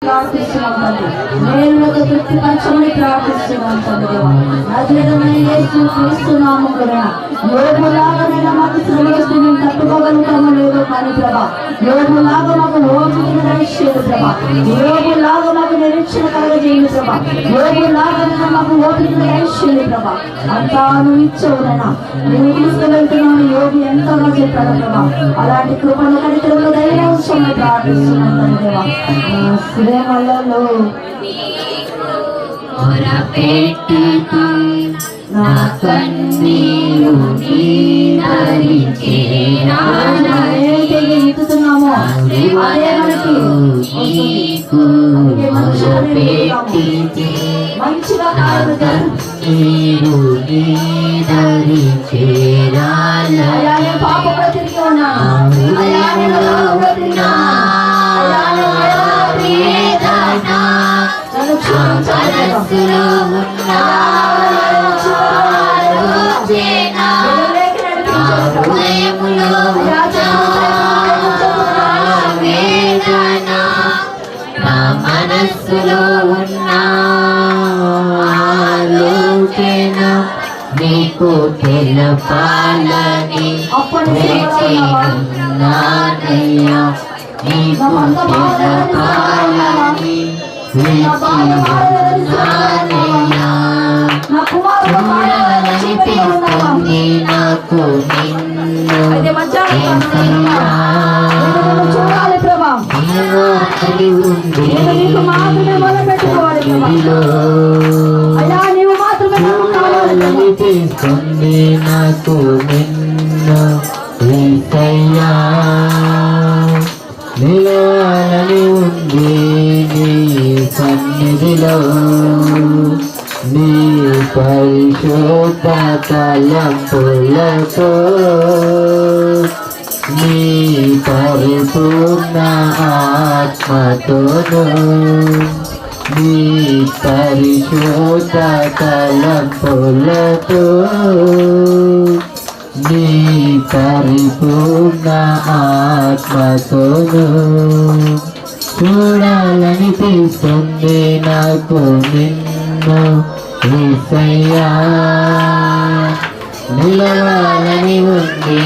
ప్రార్థిస్తున్నాం తండ్రి. మేలులతో తృప్తిపరచమని ప్రార్థిస్తున్నాం తండ్రి. నజరేయుడైన యేసు క్రీస్తు నామమున యోబులాగానైనా మాకు శ్రమ వస్తే మేము తట్టుకోగలుగుతామో లేదో కానీ ప్రభా, యోబులాగా మాకు ఓపికను దయచేయండి ప్రభా, యోబులాగా మాకు నిరీక్షణ కలగజేయండి ప్రభా, యోబులాగానైనా మాకు ఓపికను దయచేయండి ప్రభా. అంతా నువ్వు ఇచ్చావునైనా నువ్వు తీసుకువెళ్తున్నావు. యోబు ఎంతగా చెప్పాడు ప్రభా, అలాంటి కృపను కనికరంలో ధైర్యం ఉంచమని ప్రార్థిస్తున్నాం తండ్రి. శ్రమలలో నా కన్నీరు ఎత్తుతున్నామో అదే మనకి మంచిగా పాపంలో తిరిగి ఉన్నాను, మనస్సులో ఉన్న ఆలోచన నీకు తెలపాలని నానయ్యా, నీకు తెలపాలని నానయ్యా. చూడాలనిపిస్తుంది నాకు నిన్ను చూడాలనిపిస్తుంది నాకు నిన్ను యేసయ్యా. నిలవాలని ఉంది నీ సన్నిధిలో, నీ పరిశుద్ధ తలంపులతో, నీ పరిపూర్ణ ఆత్మతోను, నీ పరిశుద్ధ తలంపులతో, నీ పరిపూర్ణ ఆత్మతోను చూడాలనిపిస్తుంది నాకు నిన్ను యేసయ్యా. నిలవాలని ఉంది